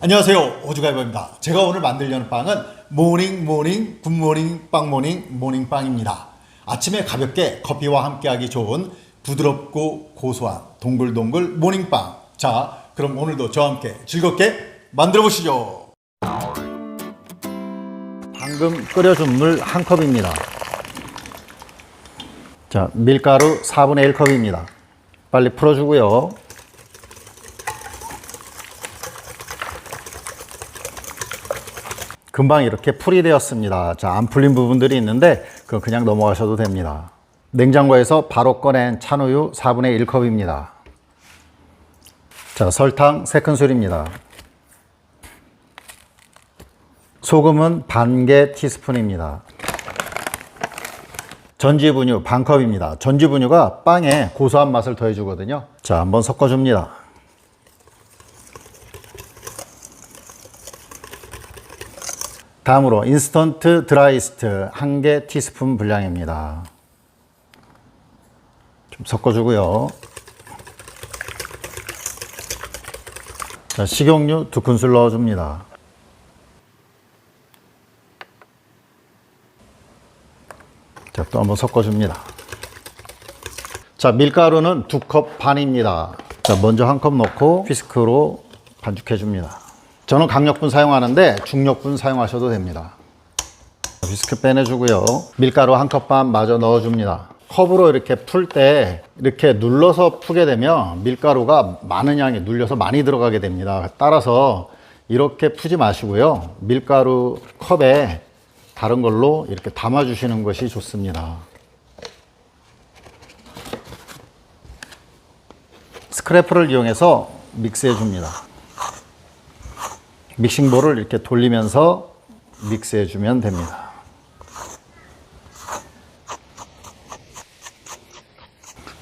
안녕하세요, 오주갈버입니다. 제가 오늘 만들려는 빵은 모닝 굿모닝 빵모닝 모닝빵입니다. 아침에 가볍게 커피와 함께하기 좋은 부드럽고 고소한 동글동글 모닝빵. 자, 그럼 오늘도 저와 함께 즐겁게 만들어 보시죠. 방금 끓여준 물 1컵입니다. 자, 밀가루 4분의 1컵입니다. 빨리 풀어주고요. 금방 이렇게 풀이 되었습니다. 자, 안 풀린 부분들이 있는데 그거 그냥 넘어가셔도 됩니다. 냉장고에서 바로 꺼낸 찬우유 4분의 1컵입니다. 자, 설탕 3큰술입니다. 소금은 반개 티스푼입니다. 전지분유 반컵입니다. 전지분유가 빵에 고소한 맛을 더해주거든요. 자, 한번 섞어줍니다. 다음으로 인스턴트 드라이스트 1개 티스푼 분량입니다. 좀 섞어주고요. 자, 식용유 2큰술 넣어줍니다. 자, 또 한번 섞어줍니다. 자, 밀가루는 2컵 반입니다. 자, 먼저 1컵 넣고 휘스크로 반죽해줍니다. 저는 강력분 사용하는데 중력분 사용하셔도 됩니다. 휘스크 빼내주고요. 밀가루 1컵 반 마저 넣어줍니다. 컵으로 이렇게 풀 때 이렇게 눌러서 푸게 되면 밀가루가 많은 양이 눌려서 많이 들어가게 됩니다. 따라서 이렇게 푸지 마시고요. 밀가루 컵에 다른 걸로 이렇게 담아 주시는 것이 좋습니다. 스크래퍼를 이용해서 믹스해 줍니다. 믹싱볼을 이렇게 돌리면서 믹스해 주면 됩니다.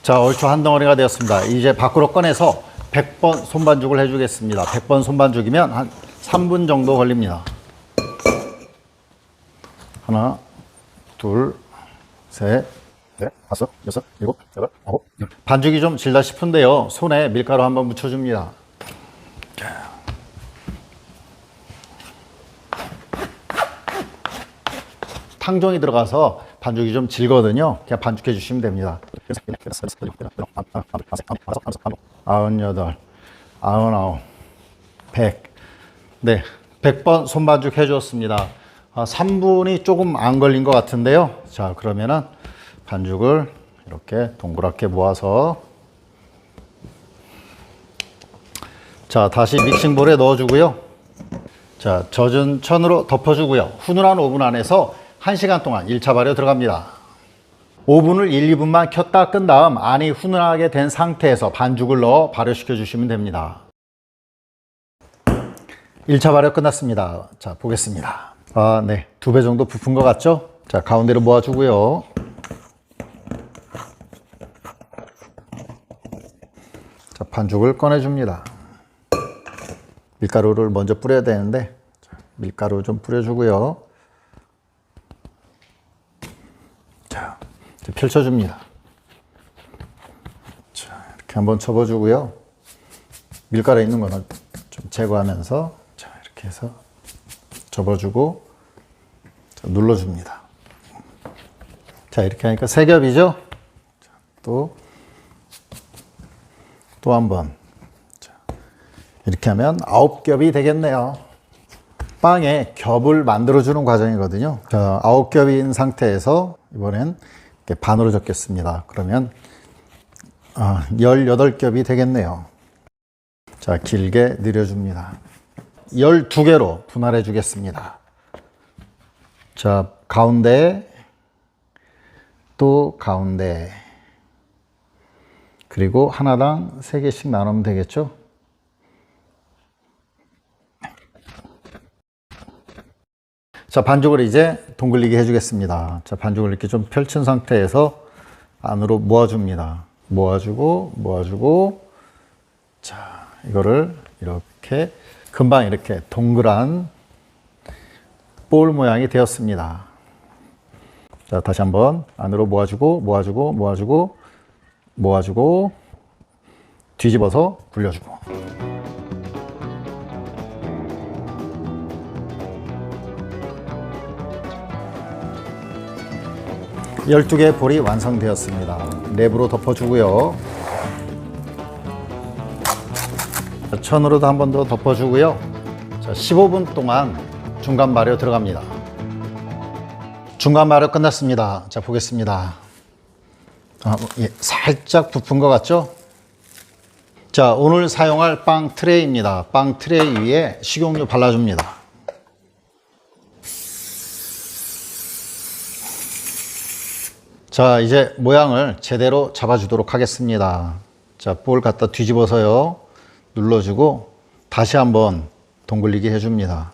자, 얼추 한 덩어리가 되었습니다. 이제 밖으로 꺼내서 100번 손반죽을 해 주겠습니다. 100번 손반죽이면 한 3분 정도 걸립니다. 하나, 둘, 셋, 넷, 다섯, 여섯, 일곱, 여덟, 아홉. 반죽이 좀 질다 싶은데요. 손에 밀가루 한번 묻혀줍니다. 탕종이 들어가서 반죽이 좀 질거든요. 그냥 반죽해 주시면 됩니다. 98, 99, 100. 네, 100번 손반죽 해주었습니다. 3분이 조금 안 걸린 것 같은데요. 자, 그러면은 반죽을 이렇게 동그랗게 모아서 자, 다시 믹싱볼에 넣어주고요. 자, 젖은 천으로 덮어주고요. 훈훈한 오븐 안에서 1시간 동안 1차 발효 들어갑니다. 오븐을 1, 2분만 켰다 끈 다음 안이 훈훈하게 된 상태에서 반죽을 넣어 발효시켜 주시면 됩니다. 1차 발효 끝났습니다. 자, 보겠습니다. 네, 2배 정도 부푼 것 같죠? 자, 가운데로 모아주고요. 자, 반죽을 꺼내줍니다. 밀가루를 먼저 뿌려야 되는데 자, 밀가루 좀 뿌려주고요. 자, 펼쳐줍니다. 자, 이렇게 한번 접어주고요. 밀가루에 있는 거는 좀 제거하면서 자, 이렇게 해서 접어주고 자, 눌러줍니다. 자, 이렇게 하니까 3겹이죠? 자, 또 한 번. 자, 이렇게 하면 9겹이 되겠네요. 빵에 겹을 만들어주는 과정이거든요. 자, 9겹인 상태에서 이번엔 이렇게 반으로 접겠습니다. 그러면 18겹이 되겠네요. 자, 길게 늘려줍니다. 12개로 분할해 주겠습니다. 자, 가운데, 또 가운데, 그리고 하나당 3개씩 나누면 되겠죠? 자, 반죽을 이제 동글리게 해주겠습니다. 자, 반죽을 이렇게 좀 펼친 상태에서 안으로 모아줍니다. 모아주고, 자, 이거를 이렇게 금방 이렇게 동그란 볼 모양이 되었습니다. 자, 다시 한번 안으로 모아주고, 뒤집어서 굴려주고. 12개의 볼이 완성되었습니다. 랩으로 덮어주고요. 천으로도 한 번 더 덮어주고요. 자, 15분 동안 중간 발효 들어갑니다. 중간 발효 끝났습니다. 자, 보겠습니다. 예, 살짝 부푼 것 같죠? 자, 오늘 사용할 빵 트레이입니다. 빵 트레이 위에 식용유 발라줍니다. 자, 이제 모양을 제대로 잡아주도록 하겠습니다. 자, 볼 갖다 뒤집어서요. 눌러주고 다시 한번 동글리게 해줍니다.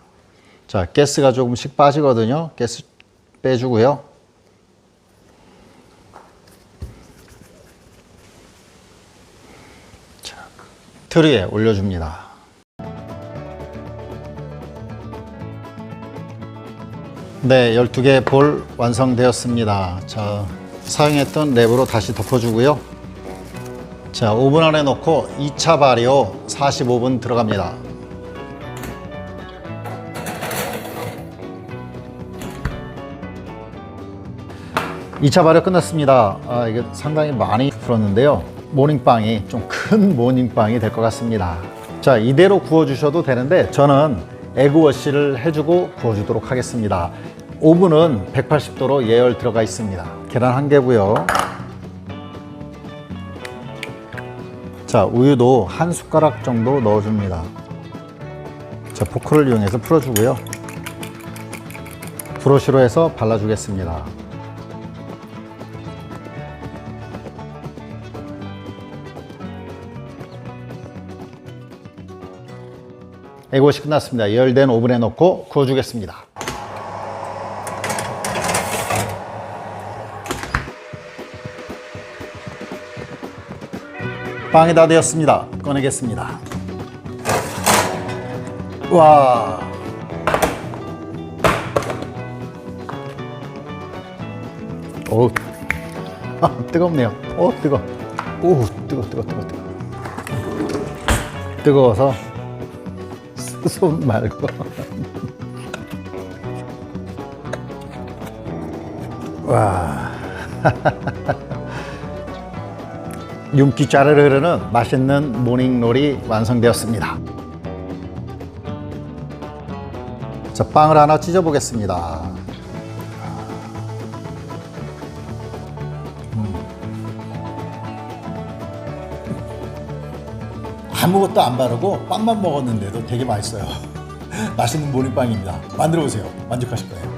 자, 가스가 조금씩 빠지거든요. 가스 빼주고요. 자, 틀 위에 올려줍니다. 네, 12개 볼 완성되었습니다. 자, 사용했던 랩으로 다시 덮어주고요. 자, 오븐 안에 넣고 2차 발효 45분 들어갑니다. 이 차 발효 끝났습니다. 이게 상당히 많이 풀었는데요. 모닝빵이 좀 큰 모닝빵이 될 것 같습니다. 자, 이대로 구워주셔도 되는데 저는 에그워시를 해주고 구워주도록 하겠습니다. 오븐은 180도로 예열 들어가 있습니다. 계란 1개고요. 자, 우유도 한 숟가락 정도 넣어줍니다. 자, 포크를 이용해서 풀어주고요. 브러쉬로 해서 발라주겠습니다. 에그워시 끝났습니다. 열된 오븐에 넣고 구워주겠습니다. 빵이 다 되었습니다. 꺼내겠습니다. 와, 오, 뜨겁네요. 오, 뜨거. 오, 뜨거. 뜨거워서 손 말고. 와. 윤기 짜르르 흐르는 맛있는 모닝롤이 완성되었습니다. 자, 빵을 하나 찢어 보겠습니다. 아무것도 안 바르고 빵만 먹었는데도 되게 맛있어요. 맛있는 모닝빵입니다. 만들어 보세요. 만족하실 거예요.